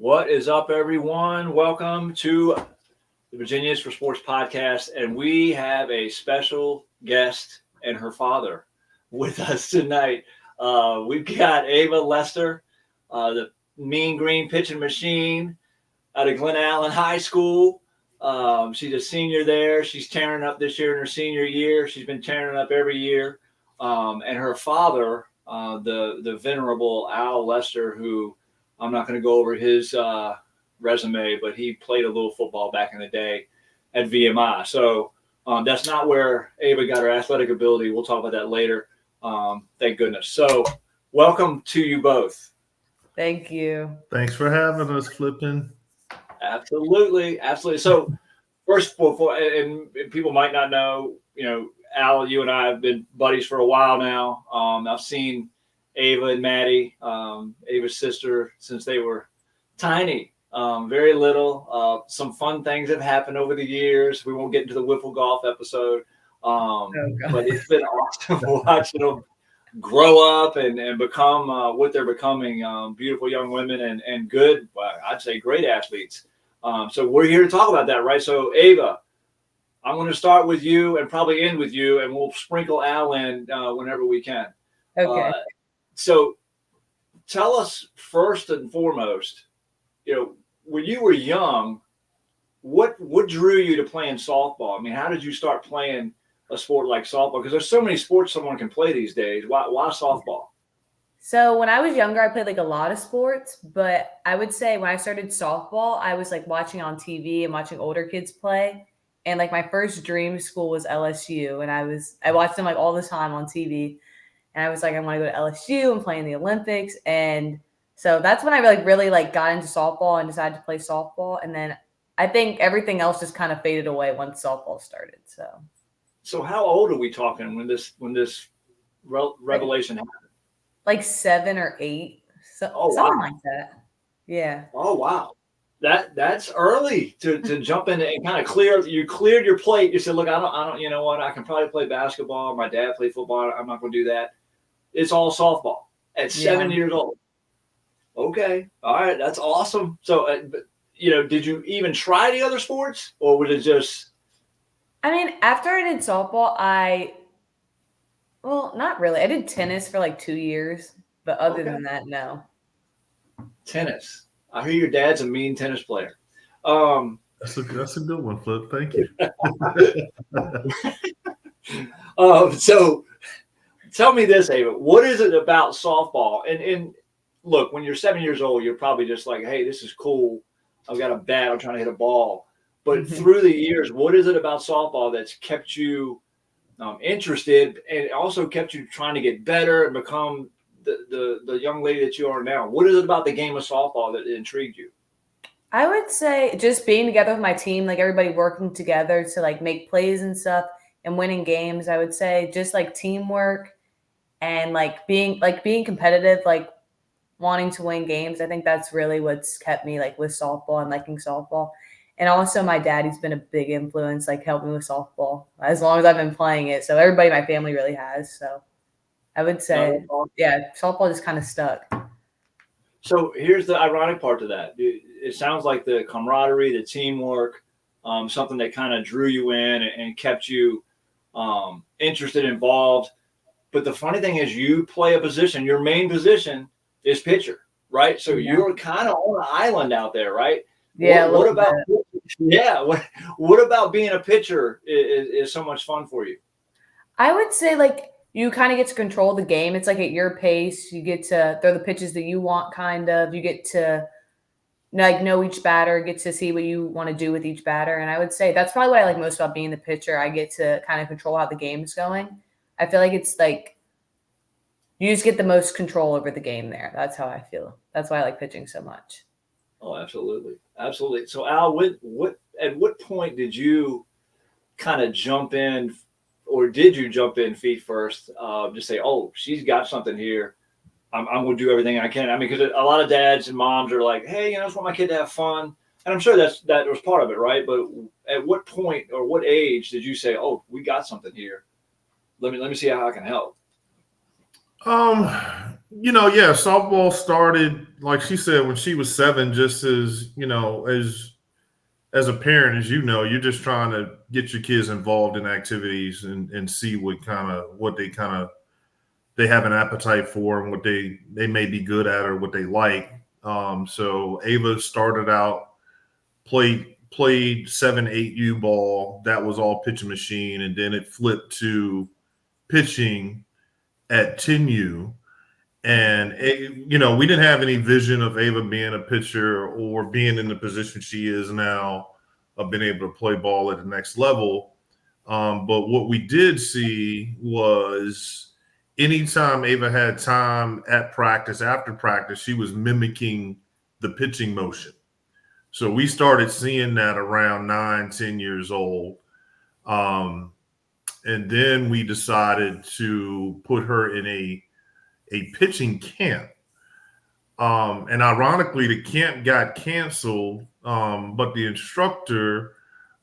What is up, everyone? Welcome to the Virginians for Sports podcast. And we have a special guest and her father with us tonight. We've got Ava Lester, the Mean Green pitching machine out of Glen Allen High School. She's a senior there. She's tearing up this year in her senior year. She's been tearing up every year. And her father, the venerable Al Lester, who I'm not going to go over his resume, but he played a little football back in the day at VMI. So that's not where Ava got her athletic ability. We'll talk about that later. Thank goodness. So welcome to you both. Thank you. Thanks for having us, Flippin'. Absolutely. So first, and people might not know, Al, you and I have been buddies for a while now. I've seen Ava and Maddie, Ava's sister, since they were tiny, very little. Some fun things have happened over the years. We won't get into the wiffle golf episode, but it's been awesome watching them grow up and become what they're becoming, beautiful young women and good, I'd say great athletes. So we're here to talk about that, right? So Ava, I'm going to start with you and probably end with you, and we'll sprinkle Al in whenever we can. Okay. So tell us first and foremost, when you were young, what drew you to playing softball? I mean, how did you start playing a sport like softball? Because there's so many sports someone can play these days. Why softball? So when I was younger, I played like a lot of sports, but I would say when I started softball, I was like watching on TV and watching older kids play. And like my first dream school was LSU. And I watched them like all the time on TV. And I was like, I want to go to LSU and play in the Olympics. And so that's when I really got into softball and decided to play softball. And then I think everything else just kind of faded away once softball started. So how old are we talking when this revelation happened? Like 7 or 8. Something like that. Yeah. Oh, wow. That's early to jump in and kind of cleared your plate. You said, look, I don't, you know what? I can probably play basketball. My dad played football. I'm not going to do that. It's all softball at 7 years old. Okay. All right. That's awesome. So, did you even try the other sports, or was it just? I mean, after I did softball, not really. I did tennis for like 2 years, but other than that, no. Tennis. I hear your dad's a mean tennis player. That's a good one, Flip. Thank you. So tell me this, Ava. What is it about softball? And look, when you're 7 years old, you're probably just like, hey, this is cool. I've got a bat. I'm trying to hit a ball. But through the years, what is it about softball that's kept you interested and also kept you trying to get better and become the young lady that you are now? What is it about the game of softball that intrigued you? I would say just being together with my team, like everybody working together to like make plays and stuff and winning games. I would say just like teamwork and like being competitive, like wanting to win games. I think that's really what's kept me like with softball and liking softball. And also my daddy's been a big influence, like helped me with softball as long as I've been playing it. So everybody in my family really has. So I would say, softball just kind of stuck. So here's the ironic part to that. It sounds like the camaraderie, the teamwork, something that kind of drew you in and kept you interested, involved. But the funny thing is you play a position. Your main position is pitcher, right? So you're kind of on an island out there, right? Yeah. What about being a pitcher is so much fun for you? I would say like you kind of get to control the game. It's like at your pace. You get to throw the pitches that you want, kind of. You get to like know each batter, get to see what you want to do with each batter. And I would say that's probably what I like most about being the pitcher. I get to kind of control how the game's going. I feel like it's like you just get the most control over the game there. That's how I feel. That's why I like pitching so much. Oh, absolutely. Absolutely. So Al, at what point did you kind of jump in, or did you jump in feet first? Just say, oh, she's got something here. I'm going to do everything I can. I mean, because a lot of dads and moms are like, hey, I just want my kid to have fun. And I'm sure that was part of it, right? But at what point or what age did you say, oh, we got something here? Let me see how I can help. softball started, like she said, when she was 7, just as a parent, as you're just trying to get your kids involved in activities and see what they have an appetite for and what they may be good at or what they like. So Ava started out, played 7-8 U ball. That was all pitching machine, and then it flipped to pitching at 10U. And we didn't have any vision of Ava being a pitcher or being in the position she is now of being able to play ball at the next level. But what we did see was anytime Ava had time at practice, after practice, she was mimicking the pitching motion. So we started seeing that around 9-10 years old. And then we decided to put her in a pitching camp. And ironically, the camp got canceled, but the instructor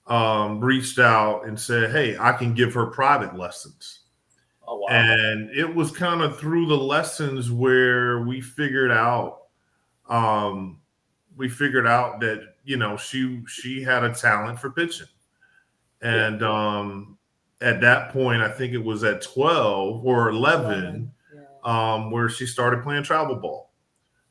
reached out and said, "Hey, I can give her private lessons." Oh, wow. And it was kind of through the lessons where we figured out that, she had a talent for pitching. And at that point, I think it was at 12 or 11, where she started playing travel ball.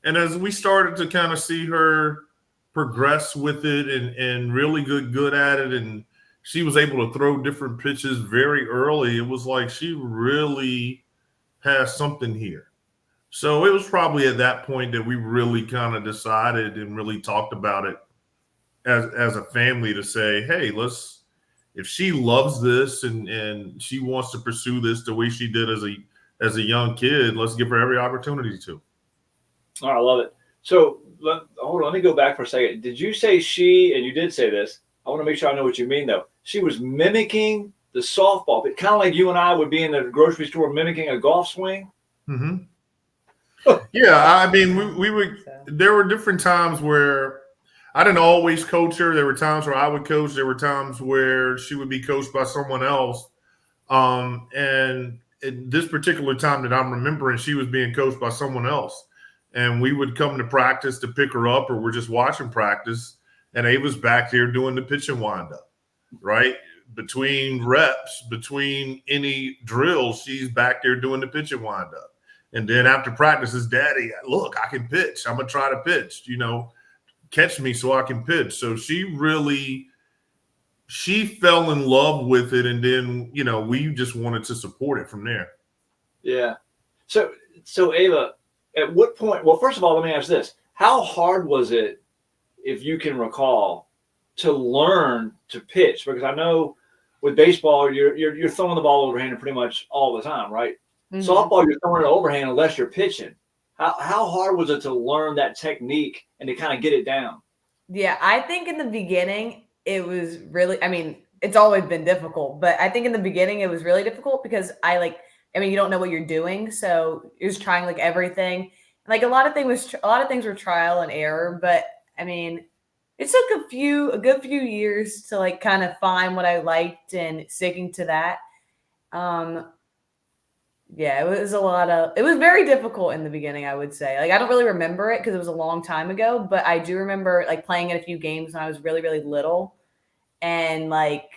And as we started to kind of see her progress with it and really good at it, and she was able to throw different pitches very early, it was like she really has something here. So it was probably at that point that we really kind of decided and really talked about it as a family to say, hey, if she loves this and she wants to pursue this the way she did as a young kid, let's give her every opportunity to. Oh, I love it. So hold on, let me go back for a second. Did you say and you did say this, I want to make sure I know what you mean though. She was mimicking the softball, but kind of like you and I would be in the grocery store mimicking a golf swing. Mm-hmm. Yeah, I mean, we would. There were different times where I didn't always coach her. There were times where I would coach. There were times where she would be coached by someone else. And at this particular time that I'm remembering, she was being coached by someone else. And we would come to practice to pick her up, or we're just watching practice, and Ava's back there doing the pitch and wind up, right? Between reps, between any drills, she's back there doing the pitch and wind up. And then after practice, his daddy, look, I can pitch. I'm going to try to pitch, catch me so I can pitch. So she fell in love with it. And then, we just wanted to support it from there. Yeah. So Ava, at what point, well, first of all, let me ask this. How hard was it, if you can recall, to learn to pitch? Because I know with baseball, you're throwing the ball overhanded pretty much all the time, right? Mm-hmm. Softball, you're throwing it overhand unless you're pitching. How hard was it to learn that technique and to kind of get it down? Yeah, I think in the beginning it was really, it's always been difficult, but I think in the beginning it was really difficult because you don't know what you're doing. So you're just trying like everything. Like a lot of things were trial and error, but it took a good few years to like kind of find what I liked and sticking to that. Yeah, it was very difficult in the beginning, I would say. Like, I don't really remember it because it was a long time ago, but I do remember like playing in a few games when I was really, really little and like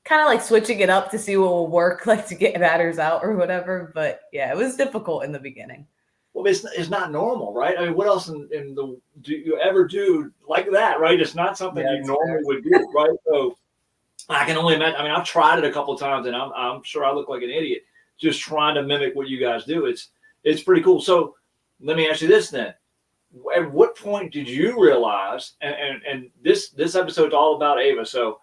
kind of like switching it up to see what will work, like to get batters out or whatever. But yeah, it was difficult in the beginning. Well, it's not normal, right? I mean, what else do you ever do like that, right? It's not something you normally would do, right? So I can only imagine. I've tried it a couple of times and I'm sure I look like an idiot just trying to mimic what you guys do. It's pretty cool. So let me ask you this then. At what point did you realize, and this episode's all about Ava, so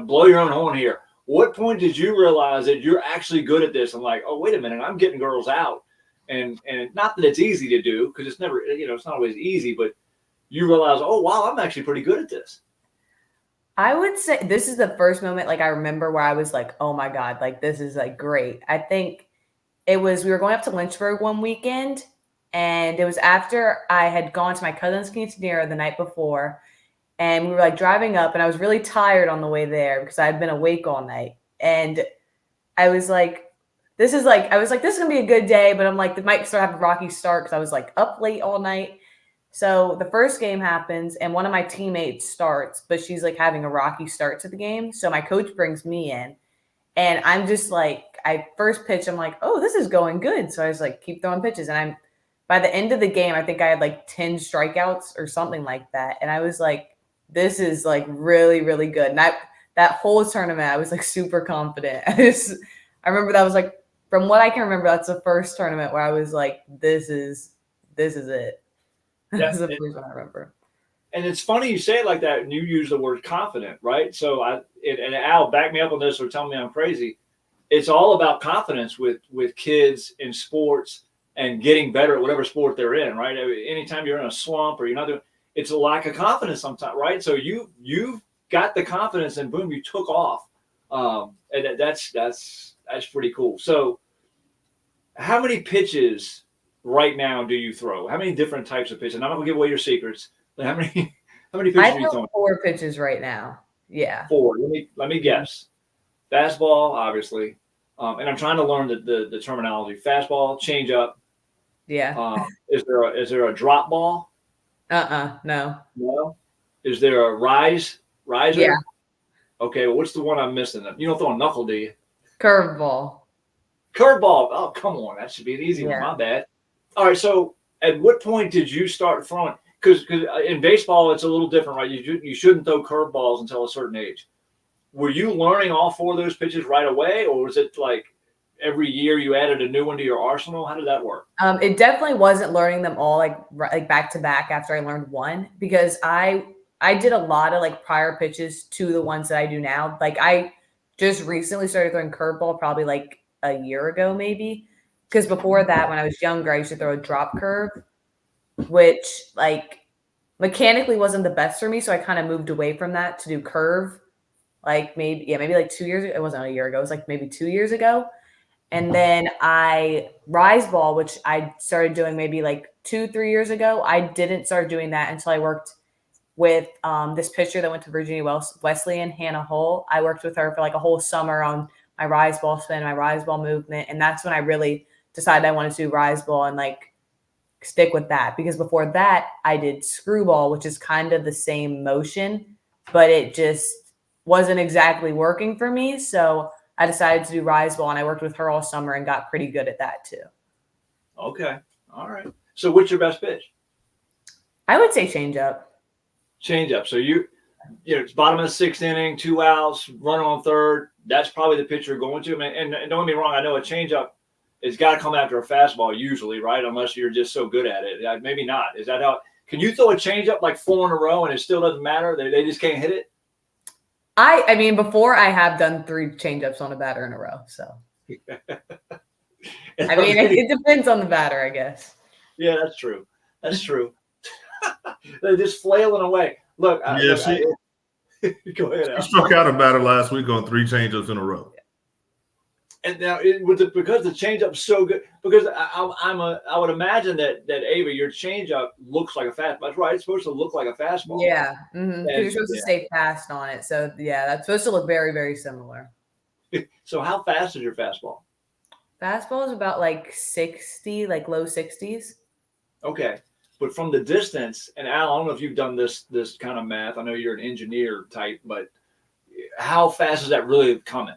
blow your own horn here. What point did you realize that you're actually good at this? I'm like, oh, wait a minute, I'm getting girls out. And not that it's easy to do, because it's never, it's not always easy, but you realize, oh, wow, I'm actually pretty good at this. I would say this is the first moment, like, I remember where I was like, oh my God, like, this is like great. I think we were going up to Lynchburg one weekend, and it was after I had gone to my cousin's quinceanera the night before, and we were like driving up, and I was really tired on the way there because I had been awake all night. And I was like, this is like, I was like, this is going to be a good day, but I'm like, it might start having a rocky start because I was like up late all night. So the first game happens and one of my teammates starts, but she's like having a rocky start to the game. So my coach brings me in and I'm just like, I first pitch, I'm like, oh, this is going good. So I was like, keep throwing pitches. And by the end of the game, I think I had like 10 strikeouts or something like that. And I was like, this is like really, really good. And that whole tournament, I was like super confident. I remember that was like, from what I can remember, that's the first tournament where I was like, this is it. That's the first one I remember. And it's funny you say it like that, and you use the word confident, right? So and Al, back me up on this or tell me I'm crazy. It's all about confidence with kids in sports and getting better at whatever sport they're in, right? Anytime you're in a slump or you're not doing, it's a lack of confidence sometimes, right? So you've got the confidence, and boom, you took off, and that's pretty cool. So, how many pitches right now do you throw? How many different types of pitches? And I'm not gonna give away your secrets. But how many pitches I are you throwing? 4 pitches right now. Yeah. 4. Let me guess. Fastball, obviously, and I'm trying to learn the terminology. Fastball, changeup. Yeah. Is there a drop ball? No. No. Is there a riser? Yeah. Okay. Well, what's the one I'm missing? You don't throw a knuckle, do you? Curveball. Curveball. Oh, come on. That should be an easy one. My bad. All right. So, at what point did you start throwing? Because in baseball, it's a little different, right? You shouldn't throw curveballs until a certain age. Were you learning all 4 of those pitches right away, or was it like every year you added a new one to your arsenal? How did that work? It definitely wasn't learning them all like back to back after I learned one, because I did a lot of like prior pitches to the ones that I do now. Like I just recently started throwing curveball probably like a year ago, maybe. Because before that, when I was younger, I used to throw a drop curve, which like mechanically wasn't the best for me. So I kind of moved away from that to do curve. Like maybe like 2 years ago. It wasn't a year ago. It was like maybe 2 years ago. And then I rise ball, which I started doing maybe like 2-3 years ago. I didn't start doing that until I worked with this pitcher that went to Virginia Wesleyan, Hannah Hull. I worked with her for like a whole summer on my rise ball spin, my rise ball movement. And that's when I really decided I wanted to do rise ball and like stick with that. Because before that, I did screwball, which is kind of the same motion, but it just wasn't exactly working for me. So I decided to do rise ball, and I worked with her all summer and got pretty good at that too. Okay. All right. So what's your best pitch? I would say changeup. Changeup. So it's bottom of the 6th inning, 2 outs, runner on third. That's probably the pitch you're going to. And don't get me wrong, I know a changeup it's got to come after a fastball usually, right? Unless you're just so good at it. Maybe not. Is that how? Can you throw a changeup like 4 in a row and it still doesn't matter? They just can't hit it? I mean, before I have done 3 changeups on a batter in a row. So, I mean, it depends on the batter, I guess. Yeah, that's true. That's true. They're just flailing away. Look, go ahead. She struck out a batter last week on 3 changeups in a row. And now, because the changeup's so good, because I would imagine that Ava, your changeup looks like a fastball. That's right. It's supposed to look like a fastball. Yeah. Mm-hmm. You're supposed to stay fast on it. So, yeah, that's supposed to look very, very similar. So how fast is your fastball? Fastball is about like 60, like low 60s. Okay. But from the distance, and Al, I don't know if you've done this kind of math. I know you're an engineer type, but how fast is that really coming?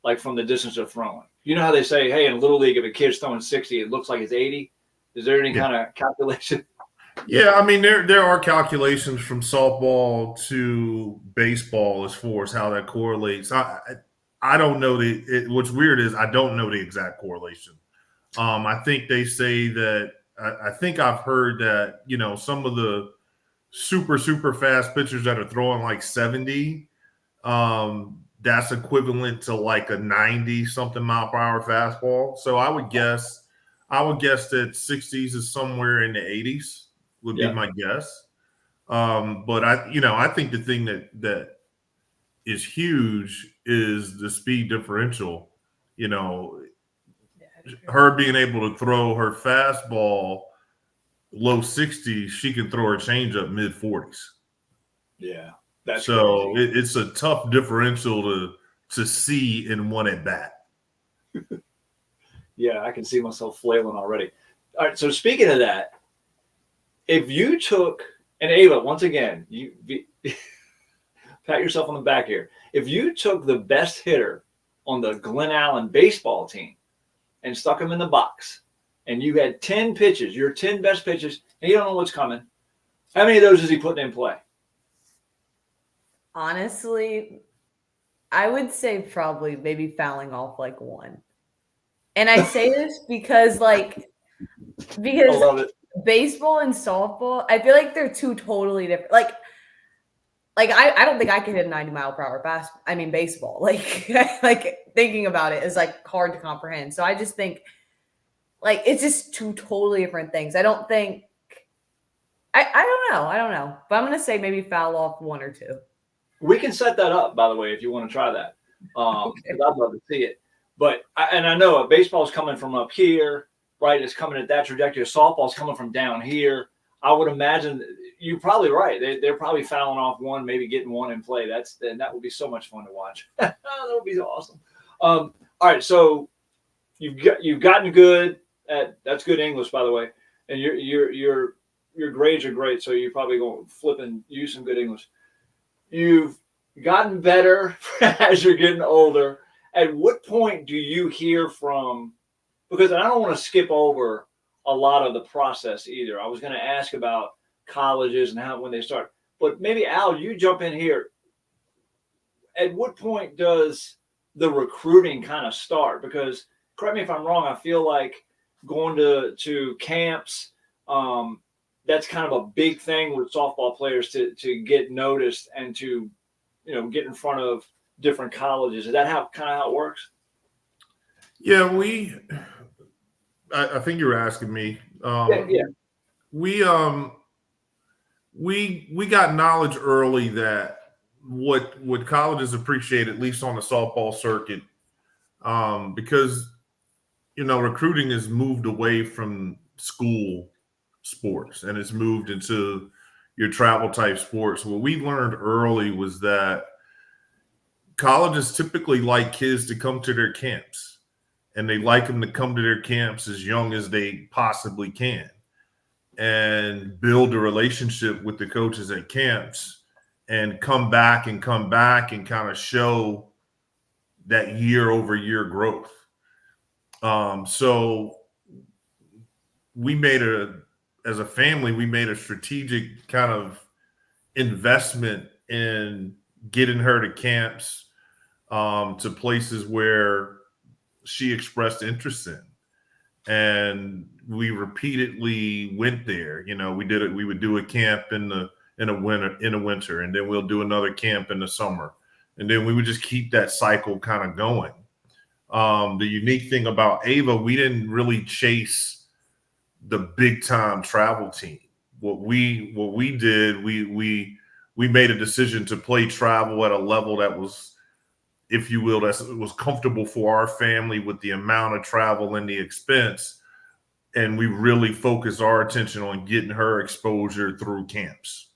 Like from the distance of throwing. You know how they say, hey, in Little League, if a kid's throwing 60, it looks like it's 80. Is there any kind of calculation? Yeah, I mean, there are calculations from softball to baseball as far as how that correlates. I don't know what's weird is I don't know the exact correlation. I think they say that I think I've heard that, some of the super, super fast pitchers that are throwing like 70, that's equivalent to like a 90 something mile per hour fastball. So I would guess that 60s is somewhere in the 80s would be my guess. But I think the thing that is huge is the speed differential. Her being able to throw her fastball low 60s, she can throw her changeup mid 40s. Yeah. That's so it's a tough differential to see in one at bat. Yeah, I can see myself flailing already. All right. So speaking of that, if you took, and Ava, once again, you pat yourself on the back here. If you took the best hitter on the Glen Allen baseball team and stuck him in the box, and you had 10 pitches, your 10 best pitches, and you don't know what's coming, how many of those is he putting in play? Honestly, I would say probably maybe fouling off like one. And I say this because I love it. baseball and softball, I feel like they're two totally different. Like I don't think I could hit a 90-mile-per-hour baseball. Like thinking about it is like hard to comprehend. So I just think like it's just two totally different things. I don't think I don't know. But I'm gonna say maybe foul off one or two. We can set that up, by the way, if you want to try that. Okay. 'Cause I'd love to see it. But I know baseball's coming from up here, right? It's coming at that trajectory. Softball's coming from down here. I would imagine you're probably right. They're probably fouling off one, maybe getting one in play. That would be so much fun to watch. That would be awesome. All right, so you've gotten good at, that's good English, by the way, and your grades are great. So you're probably going to flip and use some good English. You've gotten better as you're getting older. At what point do you hear from? Because I don't want to skip over a lot of the process either. I was going to ask about colleges and when they start, but maybe Al, you jump in here. At what point does the recruiting kind of start? Because correct me if I'm wrong, I feel like going to camps, that's kind of a big thing with softball players to get noticed and to get in front of different colleges. Is that how it works? Yeah, I think you were asking me. Yeah. We got knowledge early that what colleges appreciate, at least on the softball circuit, because recruiting has moved away from school sports and it's moved into your travel type sports. What we learned early was that colleges typically like kids to come to their camps, and they like them to come to their camps as young as they possibly can and build a relationship with the coaches at camps and come back and kind of show that year over year growth. So as a family, we made a strategic kind of investment in getting her to camps, to places where she expressed interest in. And we repeatedly went there. We did it. We would do a camp in the winter, and then we'll do another camp in the summer. And then we would just keep that cycle kind of going. The unique thing about Ava, we didn't really chase the big time travel team. What we did, we made a decision to play travel at a level that was, if you will, that was comfortable for our family with the amount of travel and the expense. And we really focused our attention on getting her exposure through camps.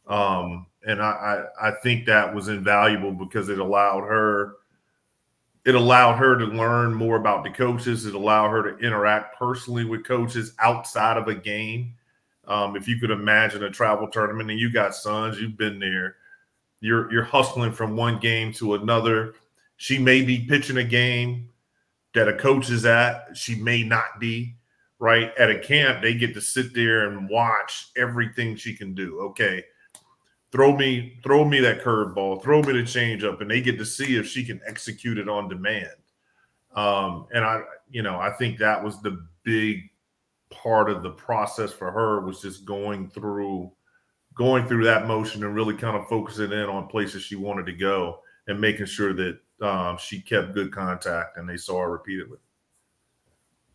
And I think that was invaluable because it allowed her to learn more about the coaches. It allowed her to interact personally with coaches outside of a game. If you could imagine a travel tournament and you got sons, you've been there. You're hustling from one game to another. She may be pitching a game that a coach is at. She may not be, right? At a camp, they get to sit there and watch everything she can do. Okay, throw me that curveball, throw me the changeup, and they get to see if she can execute it on demand. And I think that was the big part of the process for her, was just going through that motion and really kind of focusing in on places she wanted to go and making sure that she kept good contact and they saw her repeatedly.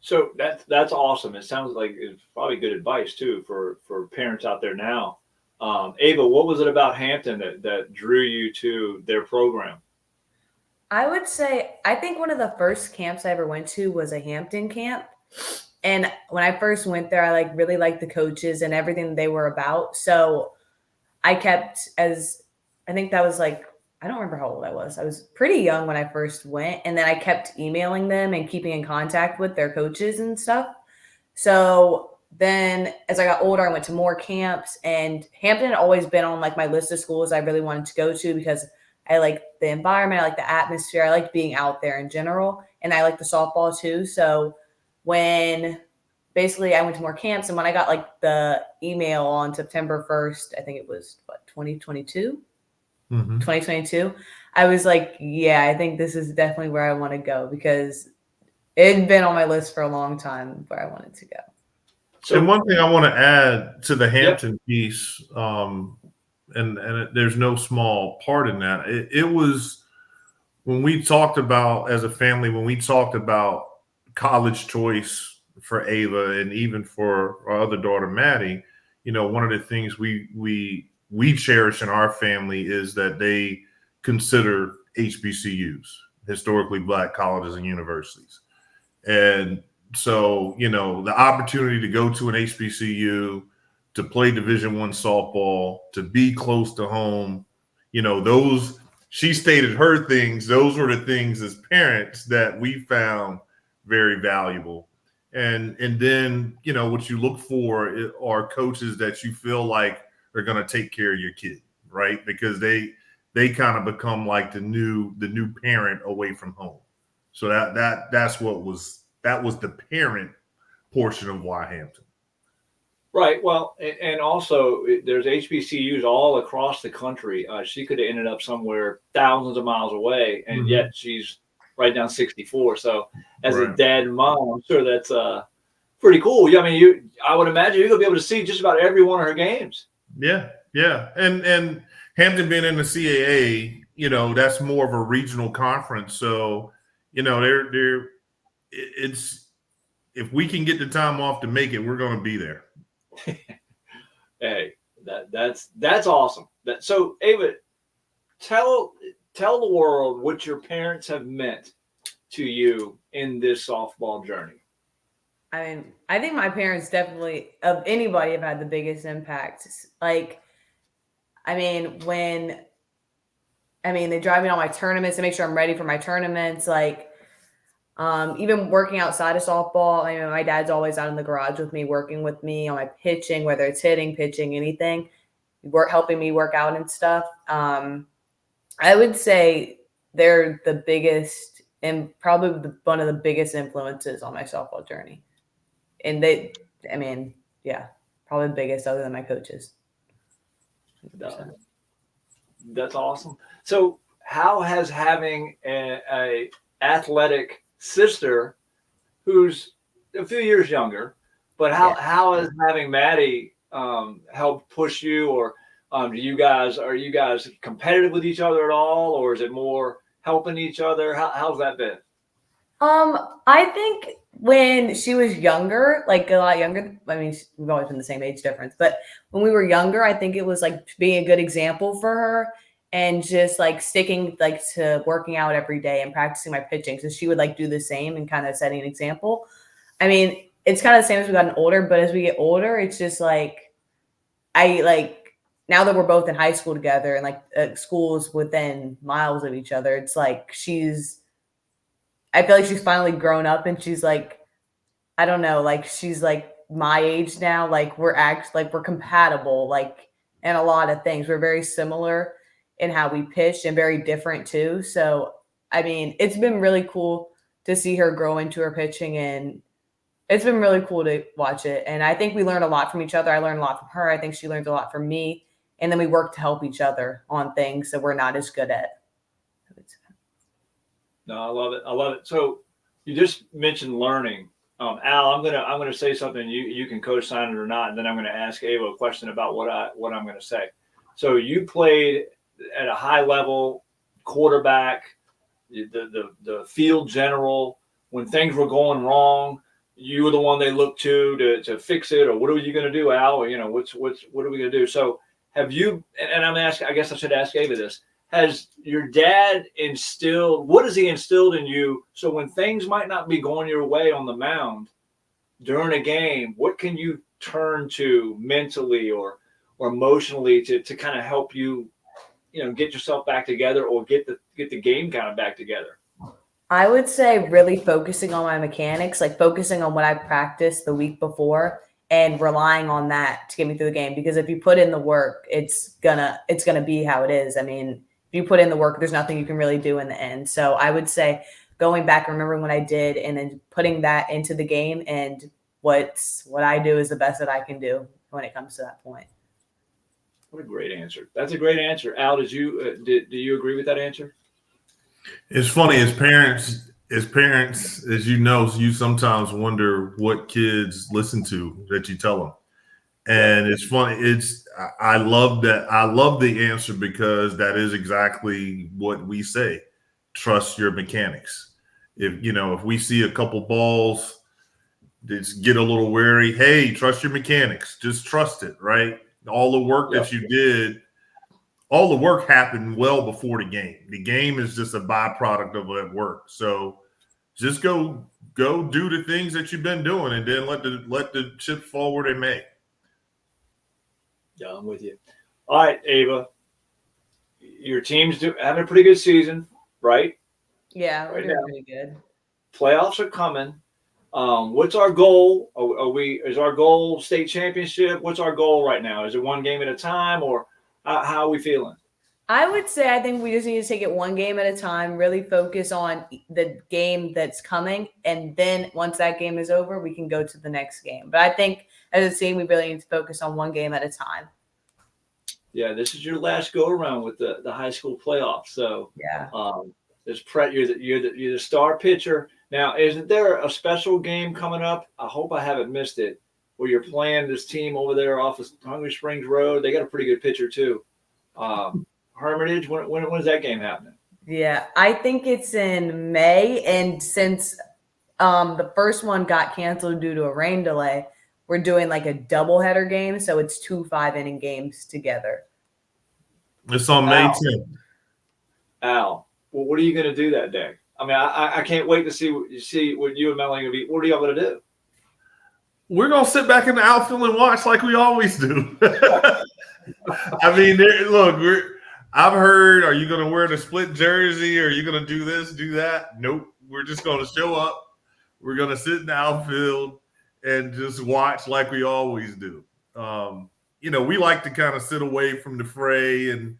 So that's awesome. It sounds like it's probably good advice too for parents out there now. Ava, what was it about Hampton that drew you to their program? I would say, I think one of the first camps I ever went to was a Hampton camp. And when I first went there, I really liked the coaches and everything they were about. So I kept, I think that was I don't remember how old I was. I was pretty young when I first went, and then I kept emailing them and keeping in contact with their coaches and stuff. So then as I got older, I went to more camps, and Hampton had always been on like my list of schools I really wanted to go to because I like the environment, I like the atmosphere, I liked being out there in general, and I like the softball too. So when basically I went to more camps, and when I got like the email on September 1st, I think it was 2022, 2022, I was like, yeah, I think this is definitely where I want to go because it had been on my list for a long time where I wanted to go. So, and one thing I want to add to the Hampton yep. piece, there's no small part in that. It was when we talked about, as a family, when we talked about college choice for Ava and even for our other daughter, Maddie, one of the things we cherish in our family is that they consider HBCUs, historically Black colleges and universities. And so, the opportunity to go to an HBCU, to play Division I softball, to be close to home, those, she stated her things. Those were the things as parents that we found very valuable. And then, what you look for are coaches that you feel like are going to take care of your kid, right? Because they kind of become like the new parent away from home. So that was the parent portion of why Hampton. Right. Well, and also there's HBCUs all across the country. She could have ended up somewhere thousands of miles away, and yet she's right down 64. So as a dad and mom, I'm sure that's pretty cool. I mean, I would imagine you're gonna be able to see just about every one of her games. Yeah. And Hampton being in the CAA, that's more of a regional conference. So, it's, if we can get the time off to make it, we're going to be there. Hey, that's awesome. So Ava, tell the world what your parents have meant to you in this softball journey. I mean, I think my parents definitely, of anybody, have had the biggest impact. Like, they drive me on my tournaments to make sure I'm ready for my tournaments. Like, even working outside of softball, my dad's always out in the garage with me, working with me on my pitching, whether it's hitting, pitching, anything, helping me work out and stuff. I would say they're the biggest and probably one of the biggest influences on my softball journey. And probably the biggest other than my coaches. That's awesome. So how has having a athletic sister who's a few years younger, but how has having Maddie helped push you, or are you guys competitive with each other at all, or is it more helping each other? How's that been? I think when she was younger, like a lot younger, we've always been the same age difference, but when we were younger, I think it was like being a good example for her and just like sticking like to working out every day and practicing my pitching. So she would like do the same and kind of setting an example. It's kind of the same as we've gotten older, but as we get older, it's just like, now that we're both in high school together and like schools within miles of each other, it's like I feel like she's finally grown up and she's like, I don't know, like she's like my age now. Like we're compatible, like in a lot of things. We're very similar in how we pitch and very different too. So, it's been really cool to see her grow into her pitching, and it's been really cool to watch it. And I think we learn a lot from each other. I learn a lot from her. I think she learns a lot from me. And then we work to help each other on things that we're not as good at. No, I love it. So you just mentioned learning. Al, I'm gonna say something. You can co-sign it or not, and then I'm gonna ask Ava a question about what I'm gonna say. So you played at a high level, quarterback, the field general. When things were going wrong, you were the one they looked to fix it, or what are you gonna do, Al? Or what are we gonna do? So have you? And I'm asking. I guess I should ask Ava this. Has your dad what has he instilled in you? So when things might not be going your way on the mound during a game, what can you turn to mentally or emotionally to kind of help you get yourself back together or get the game kind of back together? I would say really focusing on my mechanics, like focusing on what I practiced the week before and relying on that to get me through the game. Because if you put in the work, it's gonna be how it is. I mean, if you put in the work, there's nothing you can really do in the end. So I would say going back, remembering what I did, and then putting that into the game, and what I do is the best that I can do when it comes to that point. What a great answer. That's a great answer. Al, do you agree with that answer? It's funny, as parents, as you know, you sometimes wonder what kids listen to that you tell them. And it's funny. I love that. I love the answer because that is exactly what we say. Trust your mechanics. If we see a couple balls that get a little wary, hey, trust your mechanics. Just trust it, right? All the work that you did, all the work happened well before the game. The game is just a byproduct of that work. So just go do the things that you've been doing, and then let the chips fall where they may. Yeah, I'm with you. All right, Ava, your team's having a pretty good season, right? Yeah, we're doing pretty good. Playoffs are coming. What's our goal? Is our goal state championship? What's our goal right now? Is it one game at a time, or how are we feeling? I would say I think we just need to take it one game at a time, really focus on the game that's coming, and then once that game is over, we can go to the next game. But I think as a team, we really need to focus on one game at a time. Yeah, this is your last go around with the high school playoffs. So yeah, you're the star pitcher. Now, isn't there a special game coming up? I hope I haven't missed it, where you're playing this team over there off of Hungry Springs Road. They got a pretty good pitcher too. Hermitage. When is that game happening? Yeah, I think it's in May, and since the first one got canceled due to a rain delay, we're doing like a doubleheader game, so it's 2 5-inning games together. It's on May 10th. Al, well, what are you going to do that day? I mean, I can't wait to see what you and Melanie are going to be. What are y'all going to do? We're going to sit back in the outfield and watch like we always do. I mean, look, I've heard, are you going to wear the split jersey? Are you going to do this, do that? Nope. We're just going to show up. We're going to sit in the outfield and just watch like we always do. We like to kind of sit away from the fray and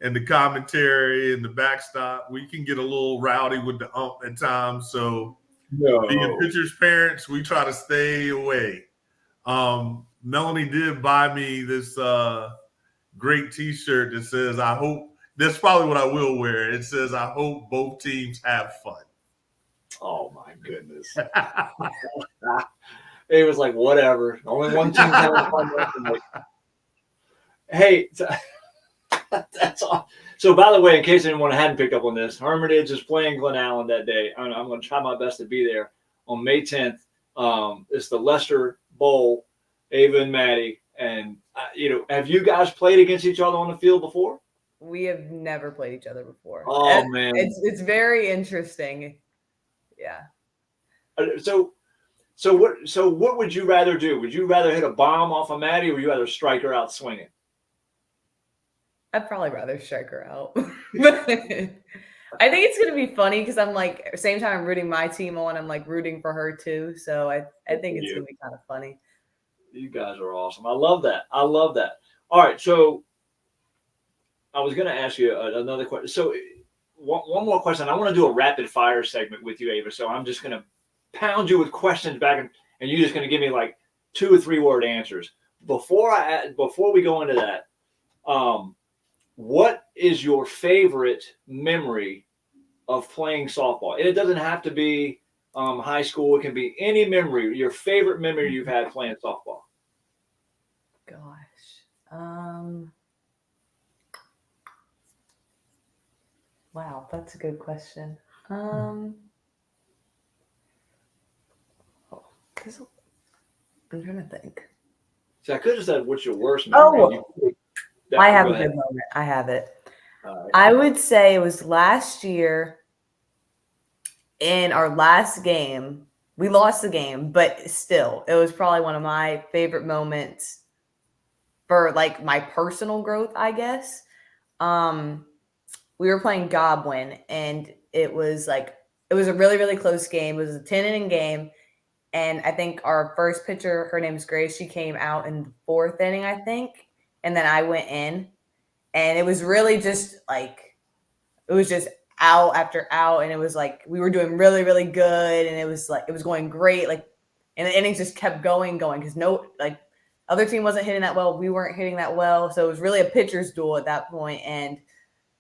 the commentary and the backstop. We can get a little rowdy with the ump at times. So being pitchers' parents, we try to stay away. Melanie did buy me this great T-shirt that says, I hope, that's probably what I will wear. It says, I hope both teams have fun. Oh, my goodness. It was like, whatever. Only one team's having fun. Hey, that's all. So, by the way, in case anyone hadn't picked up on this, Hermitage is playing Glen Allen that day. I'm going to try my best to be there on May 10th. It's the Lester Bowl, Ava and Maddie. And, have you guys played against each other on the field before? We have never played each other before. Oh, man. It's very interesting. Yeah. So what would you rather do? Would you rather hit a bomb off of Maddie, or would you rather strike her out swinging? I'd probably rather strike her out. I think it's going to be funny because I'm like, at the same time I'm rooting my team on, I'm like rooting for her too. So I think it's going to be kind of funny. You guys are awesome. I love that. All right. So I was going to ask you another question. So one more question. I want to do a rapid fire segment with you, Ava. So I'm just going to pound you with questions back, and you're just going to give me like 2 or 3 word answers. Before we go into that, what is your favorite memory of playing softball? And it doesn't have to be high school. It can be any memory, your favorite memory you've had playing softball. Gosh. Wow, that's a good question. I'm trying to think. So I could have said, what's your worst memory? I have a good moment. I have it. I would say it was last year in our last game. We lost the game, but still, it was probably one of my favorite moments for like my personal growth, I guess. We were playing Godwin, and it was a really, really close game. It was a 10-inning game. And I think our first pitcher, her name's Grace, she came out in the 4th inning, I think. And then I went in. And it was really just it was just out after out. And it was we were doing really, really good. And it was going great. And the innings just kept going because other team wasn't hitting that well. We weren't hitting that well. So it was really a pitcher's duel at that point. And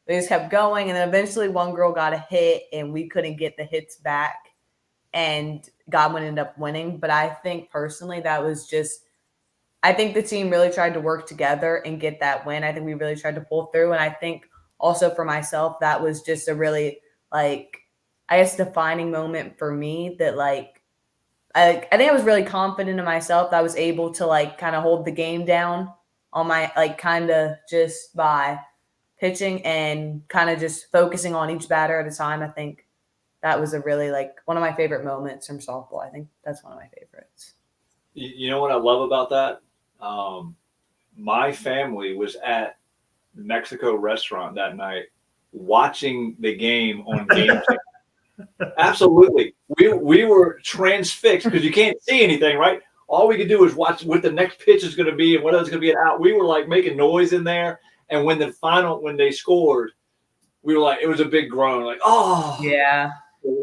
they just kept going. And then eventually one girl got a hit and we couldn't get the hits back. And Godwin ended up winning. But I think personally I think the team really tried to work together and get that win. I think we really tried to pull through. And I think also for myself, that was just a really defining moment for me that I think I was really confident in myself that I was able to kind of hold the game down on my kind of just by pitching and kind of just focusing on each batter at a time. I think that was a really one of my favorite moments from softball. I think that's one of my favorites. You know what I love about that? My family was at the Mexico restaurant that night watching the game on Game Day. Absolutely. We were transfixed because you can't see anything, right? All we could do is watch what the next pitch is going to be and whether it's going to be an out. We were making noise in there. And when they scored, we were it was a big groan, oh. Yeah.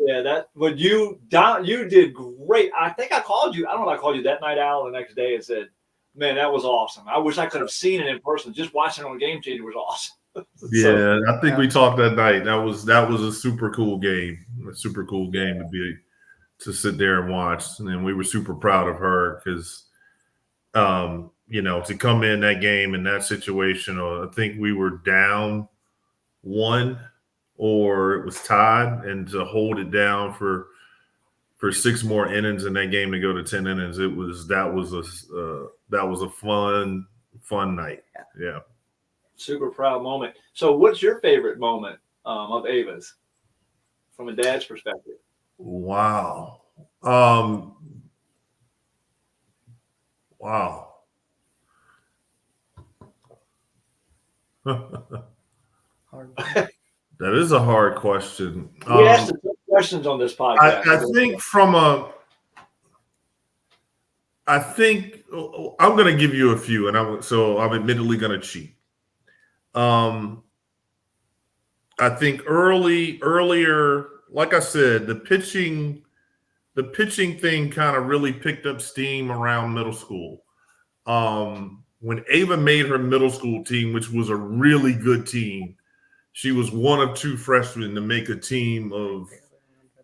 Yeah, but you did great. I think I called you. I don't know if I called you that night, Al, the next day and said, man, that was awesome. I wish I could have seen it in person. Just watching it on Game Changer was awesome. Yeah, I think we talked that night. That was a super cool game. A super cool game to sit there and watch. And we were super proud of her because to come in that game in that situation, I think we were down 1 or it was tied, and to hold it down for 6 more innings in that game to go to 10 innings, that was a fun night. Yeah. Super proud moment. So what's your favorite moment of Ava's from a dad's perspective? Wow. Wow. That is a hard question. We asked the tough questions on this podcast. I think I'm going to give you a few, and I'm admittedly going to cheat. I think earlier, like I said, the pitching thing kind of really picked up steam around middle school. When Ava made her middle school team, which was a really good team, she was one of 2 freshmen to make a team of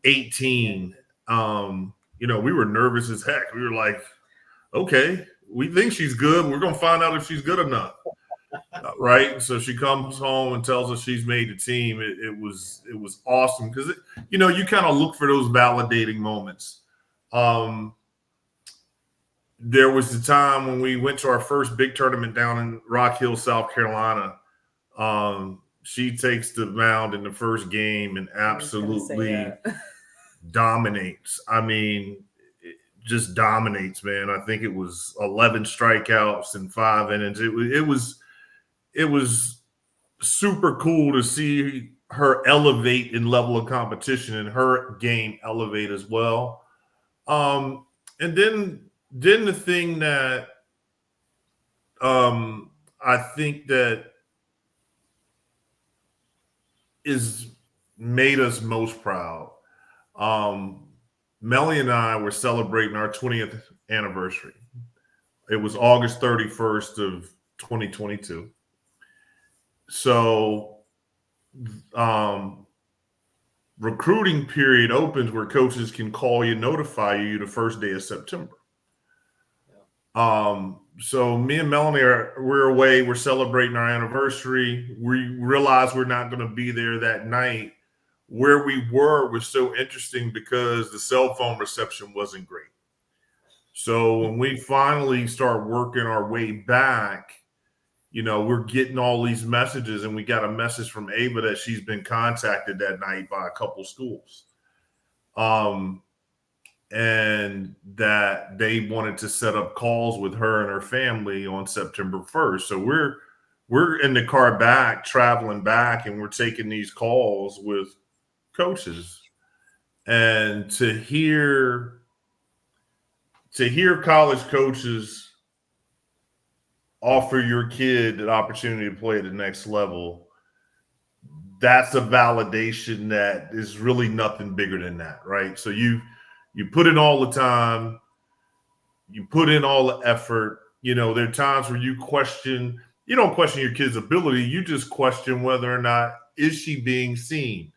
18. We were nervous as heck. We were okay, we think she's good. We're going to find out if she's good enough. Right. So she comes home and tells us she's made the team. It was awesome because, you kind of look for those validating moments. There was the time when we went to our first big tournament down in Rock Hill, South Carolina. She takes the mound in the first game and absolutely dominates. I mean, just dominates, man. I think it was 11 strikeouts in 5 innings. It was super cool to see her elevate in level of competition and her game elevate as well. And then the thing that I think that is made us most proud. Melly and I were celebrating our 20th anniversary. It was August 31st of 2022. So recruiting period opens where coaches can call you, notify you the first day of September. So me and Melanie we're away. We're celebrating our anniversary. We realize we're not going to be there that night. Where we were was so interesting because the cell phone reception wasn't great. So when we finally start working our way back, we're getting all these messages, and we got a message from Ava that she's been contacted that night by a couple schools. And that they wanted to set up calls with her and her family on September 1st. So we're in the car back, traveling back, and we're taking these calls with coaches. And to hear college coaches offer your kid an opportunity to play at the next level, that's a validation that is really nothing bigger than that, right? So you put in all the time, you put in all the effort. You know, there are times where you don't question your kid's ability, you just question whether or not is she being seen,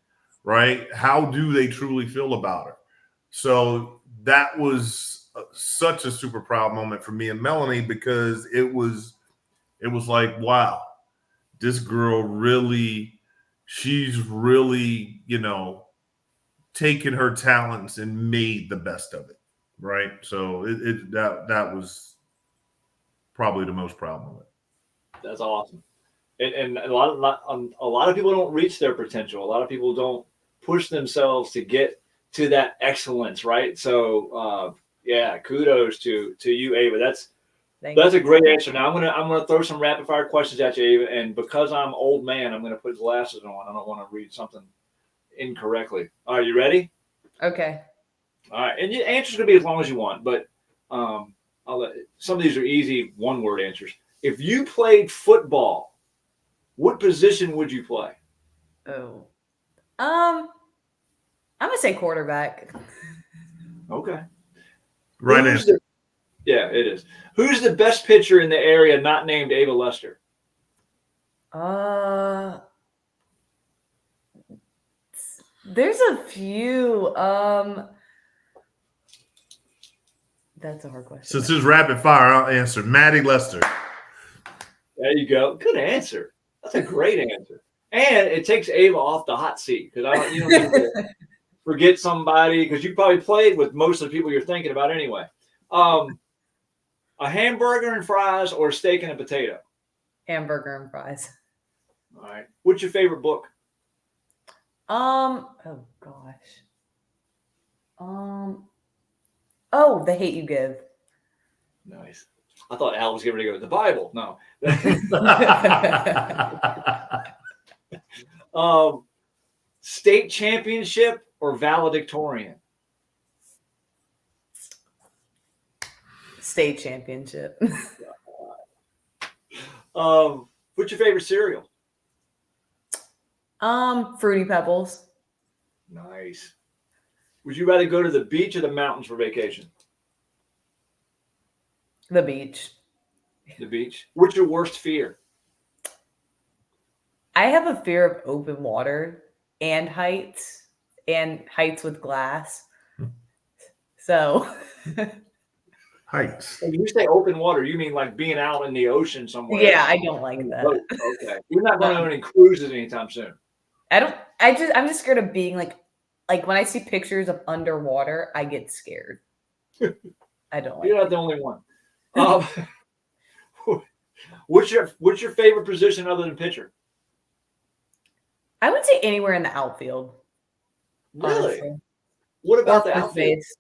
right? How do they truly feel about her? So that was such a super proud moment for me and Melanie, because it was like, wow, this girl she's really, taken her talents and made the best of it, right? So that was probably the most proud moment. That's awesome. And a lot of people don't reach their potential. A lot of people don't push themselves to get to that excellence, right? So kudos to you, Ava. That's a great answer. Now I'm gonna throw some rapid fire questions at you, Ava, and because I'm old man, I'm gonna put glasses on. I don't want to read something incorrectly. All right, you ready? Okay. All right, and your answer's gonna be as long as you want, but some of these are easy one-word answers. If you played football, what position would you play? Oh, I'm gonna say quarterback. Okay. Right answer. Yeah, it is. Who's the best pitcher in the area not named Ava Lester? There's a few. That's a hard question. Since it's rapid fire, I'll answer. Maddie Lester. There you go. Good answer. That's a great answer. And it takes Ava off the hot seat, because you don't need to forget somebody, because you probably played with most of the people you're thinking about anyway. A hamburger and fries or a steak and a potato? Hamburger and fries. All right. What's your favorite book? Oh gosh. The Hate You Give. Nice. I thought Al was getting ready to go to the Bible. No. State championship or valedictorian? State championship. What's your favorite cereal? Fruity Pebbles. Nice. Would you rather go to the beach or the mountains for vacation? The beach. The beach. What's your worst fear? I have a fear of open water and heights with glass. So Heights. When you say open water, you mean like being out in the ocean somewhere? yeah, I don't like that. Okay. You're not going on any cruises anytime soon. I'm just scared of being like when I see pictures of underwater, I get scared. I don't like You're not the only one. What's your favorite position other than pitcher? I would say anywhere in the outfield. Really? Honestly. What about Or the first outfield? base.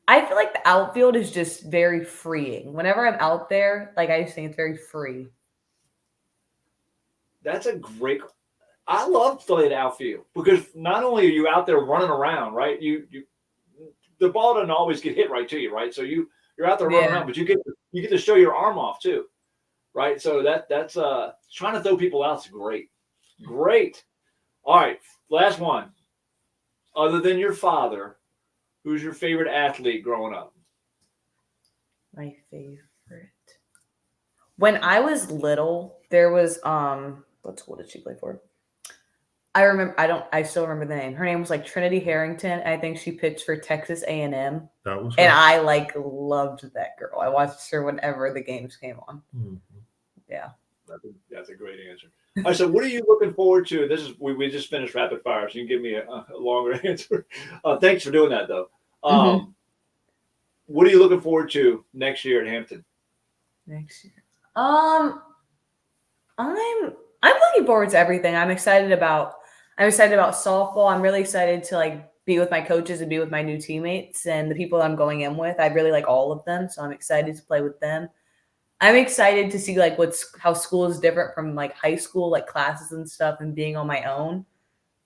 I feel like the outfield is just very freeing. Whenever I'm out there, I just think it's very free. That's a great. I love playing outfield, because not only are you out there running around, right? The ball doesn't always get hit right to you, right? So you're out there running around, but you get to show your arm off too, right? So that's trying to throw people out is great. Great. All right, last one. Other than your father, who's your favorite athlete growing up? My favorite. When I was little, there was what school did she play for? I still remember the name. Her name was Trinity Harrington. I think she pitched for Texas A&M. That was and I loved that girl. I watched her whenever the games came on. Mm-hmm. Yeah. That's a great answer. All right, so what are you looking forward to? This is we just finished rapid fire, so you can give me a longer answer. Thanks for doing that, though. What are you looking forward to next year at Hampton? Next year, I'm looking forward to everything. I'm excited about softball. I'm really excited to be with my coaches and be with my new teammates and the people that I'm going in with. I really like all of them, so I'm excited to play with them. I'm excited to see like how school is different from like high school, like classes and stuff, and being on my own.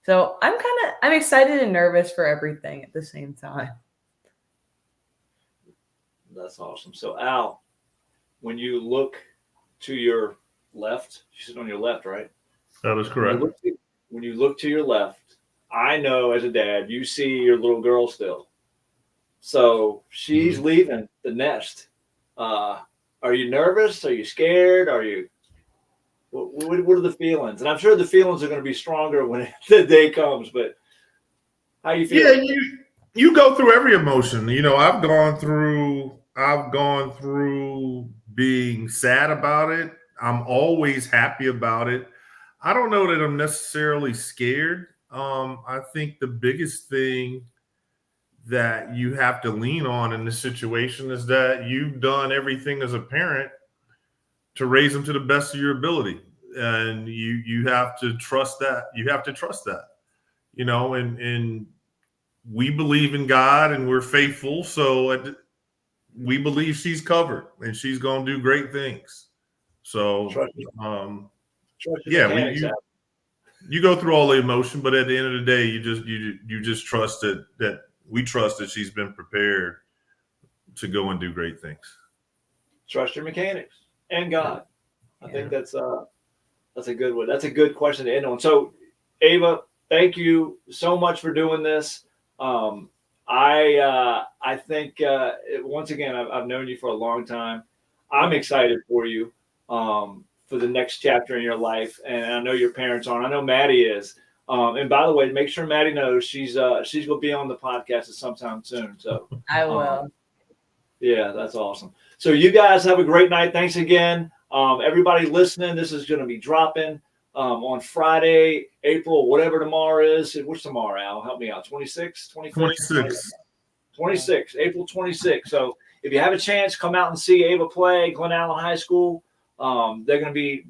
So I'm excited and nervous for everything at the same time. That's awesome. So Al, when you look to your left, you sit on your left, right? That is correct. When you look to your left, I know as a dad, you see your little girl still. So she's leaving the nest. Are you nervous? Are you scared? What are the feelings? And I'm sure the feelings are going to be stronger when the day comes, but how you feel? Yeah, you go through every emotion. You know, I've gone through being sad about it. I'm always happy about it. I don't know that I'm necessarily scared. I think the biggest thing that you have to lean on in this situation is that you've done everything as a parent to raise them to the best of your ability, and you have to trust that. You have to trust that, you know, and we believe in God and we're faithful, so we believe she's covered and she's going to do great things. So, yeah, you go through all the emotion, but at the end of the day, you just trust that we trust that she's been prepared to go and do great things. Trust your mechanics and God. I think that's a good one. That's a good question to end on. So, Ava, thank you so much for doing this. I think once again, I've known you for a long time. I'm excited for you for the next chapter in your life, and I know your parents aren't. I know Maddie is. And by the way, make sure Maddie knows she's going to be on the podcast at sometime soon. So I will. Yeah, that's awesome. So you guys have a great night. Thanks again. Everybody listening, this is going to be dropping on Friday, April, whatever tomorrow is. What's tomorrow, Al? Help me out. 26, 26. 26, April 26. So if you have a chance, come out and see Ava play, Glen Allen High School. They're going to be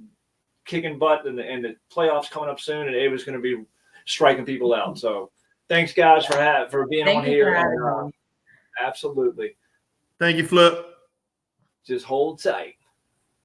kicking butt and the playoffs coming up soon, and Ava's going to be striking people out. So thanks, guys, for being on here. Absolutely. Thank you, Flip. Just hold tight.